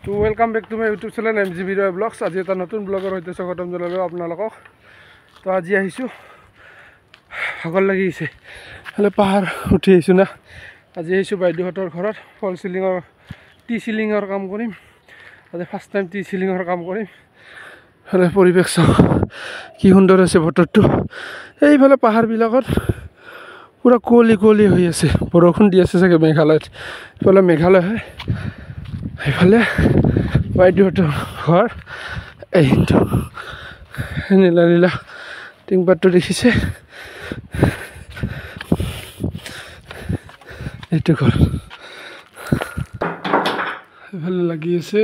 তো welcome back to my YouTube channel MGB Roy vlogs. আজি এটা নতুন ব্লগৰ সৈতে স্বাগতম জনালোঁ আপোনালোকক। তো আজি আহিছোঁ, ভাগৰ লাগি গৈছে, হ'লে পাহাৰ উঠি আহিছোঁ না। আজি আহিছোঁ বাইদেউহঁতৰ ঘৰত ফল চিলিঙৰ টি চিলিঙৰ কাম কৰিম। আজি ফাৰ্ষ্ট টাইম টি চিলিঙৰ কাম কৰিম। হ'লে পৰিৱেশ চাওঁ কি সুন্দৰ আছে বতৰটো। এইফালে পাহাৰবিলাকত পুৰা কুঁৱলী কুঁৱলী হৈ আছে, বৰষুণ দি আছে চাগে মেঘালয়ত। এইফালে মেঘালয় হয়, এইফালে বাইদেউহঁতৰ ঘৰ। এইটো নীলা নীলা টিংপাতটো দেখিছে, এইটো ঘৰ। এইফালে লাগি আছে।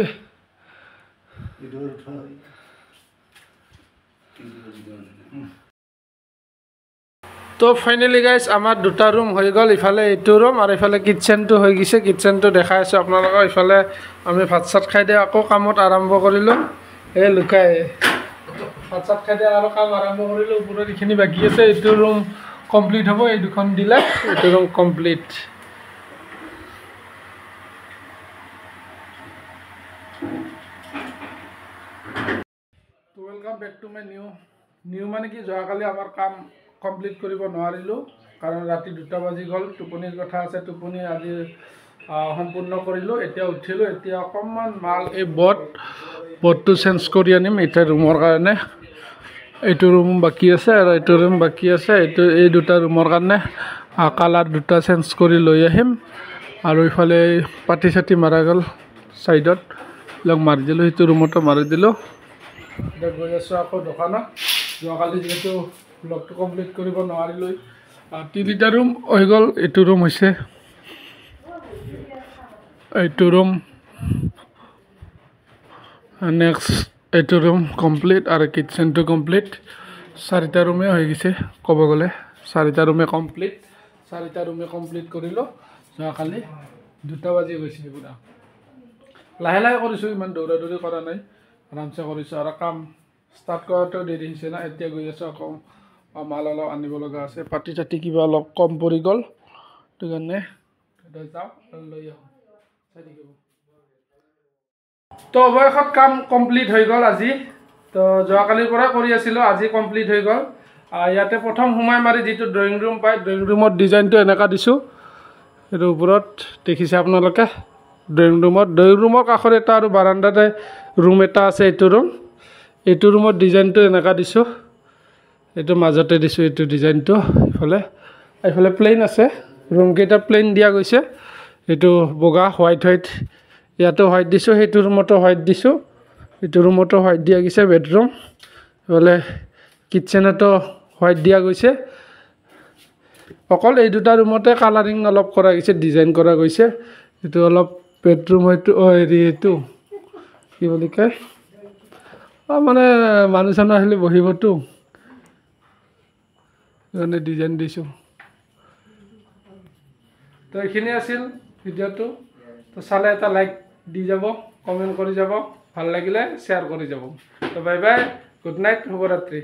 তো ফাইনেলি গাইজ আমাৰ দুটা ৰুম হৈ গ'ল। ইফালে এইটো ৰুম আৰু ইফালে কিটচেনটো হৈ গৈছে। কিটচেনটো দেখাই আছোঁ আপোনালোকক। ইফালে আমি ভাত চাত খাই দিয়ে আকৌ কামত আৰম্ভ কৰিলোঁ। এই লুকাই ভাত চাত খাই দিয়ে আৰু কাম আৰম্ভ কৰিলোঁ। ওপৰত এইখিনি বাকী আছে। এইটো ৰুম কমপ্লিট হ'ব, এই দুখন দিলে এইটো room complete. Welcome back to my new মানে কি, যোৱাকালি আমাৰ কাম কমপ্লিট কৰিব নোৱাৰিলোঁ কাৰণ ৰাতি 2টা বাজি গ'ল। টোপনিৰ কথা আছে, টোপনি আজি সম্পূৰ্ণ কৰিলোঁ। এতিয়া উঠিলোঁ, এতিয়া অকণমান মাল এই বটটো চেঞ্জ কৰি আনিম এতিয়া ৰুমৰ কাৰণে। এইটো ৰুম বাকী আছে আৰু এইটো ৰুম বাকী আছে। এই দুটা ৰুমৰ কাৰণে কালাৰ দুটা চেঞ্জ কৰি লৈ আহিম। আৰু ইফালে পাতি চাতি মাৰা গ'ল ছাইডত, এইবিলাক মাৰি দিলোঁ। সেইটো ৰুমতো মাৰি দিলোঁ। এতিয়া গৈ আছোঁ আকৌ দোকানত। যোৱাকালি যিহেতু ব্লগটো কমপ্লিট কৰিব নোৱাৰিলোঁ, 3টা ৰুম হৈ গ'ল। এইটো ৰুম হৈছে, এইটো ৰুম নেক্সট, এইটো ৰুম কমপ্লিট আৰু কিটচেনটো কমপ্লিট। 4টা ৰুমেই হৈ গৈছে ক'ব গ'লে। 4টা ৰুমে কমপ্লিট, 4টা ৰুমে কমপ্লিট কৰিলোঁ। যোৱাকালি 2টা বাজি গৈছে। পুৰা লাহে লাহে কৰিছোঁ, ইমান দৌৰা দৌৰি কৰা নাই, আৰামছে কৰিছোঁ। আৰু কাম ষ্টাৰ্ট কৰাতেও দেৰি হৈছে না। এতিয়া গৈ আছোঁ আকৌ মাল অলপ আনিব লগা আছে। পাতি চাতি কিবা অলপ কম পৰি গ'ল, সেইটো কাৰণে যাওঁ লৈ আহোঁ। চাই থাকিব। তো অৱশেষত কাম কমপ্লিট হৈ গ'ল আজি। তো যোৱাকালিৰ পৰা কৰি আছিলোঁ, আজি কমপ্লিট হৈ গ'ল। ইয়াতে প্ৰথম সোমাই মাৰি যিটো ড্ৰয়িং ৰুম পায়, ড্ৰয়িং ৰুমৰ ডিজাইনটো এনেকুৱা দিছোঁ। এইটো ওপৰত দেখিছে আপোনালোকে। ড্ৰয়িং ৰুমৰ কাষত এটা আৰু বাৰাণ্ডাতে ৰুম এটা আছে। এইটো ৰুমৰ ডিজাইনটো এনেকুৱা দিছোঁ। এইটো মাজতে দিছোঁ এইটো ডিজাইনটো। এইফালে প্লেইন আছে, ৰুমকেইটা প্লেইন দিয়া গৈছে। এইটো বগা হোৱাইট ইয়াতো হোৱাইট দিছোঁ, সেইটো ৰুমতো হোৱাইট দিছোঁ, এইটো ৰুমতো হোৱাইট দিয়া গৈছে। বেডৰুম এইফালে কিটচেনতো হোৱাইট দিয়া গৈছে। অকল এই দুটা ৰুমতে কালাৰিং অলপ কৰা গৈছে, ডিজাইন কৰা গৈছে। এইটো অলপ বেডৰুম হয়তো এইটো কি বুলি কয়, মানে মানুহ চানুহ আহিলে বহিবতো, সেইকাৰণে ডিজাইন দিছোঁ। তো এইখিনি আছিল ভিডিঅ'টো। তো চালে এটা লাইক দি যাব, কমেণ্ট কৰি যাব, ভাল লাগিলে শ্বেয়াৰ কৰি যাব। তো বাই বাই, গুড নাইট, শুভৰাত্ৰি।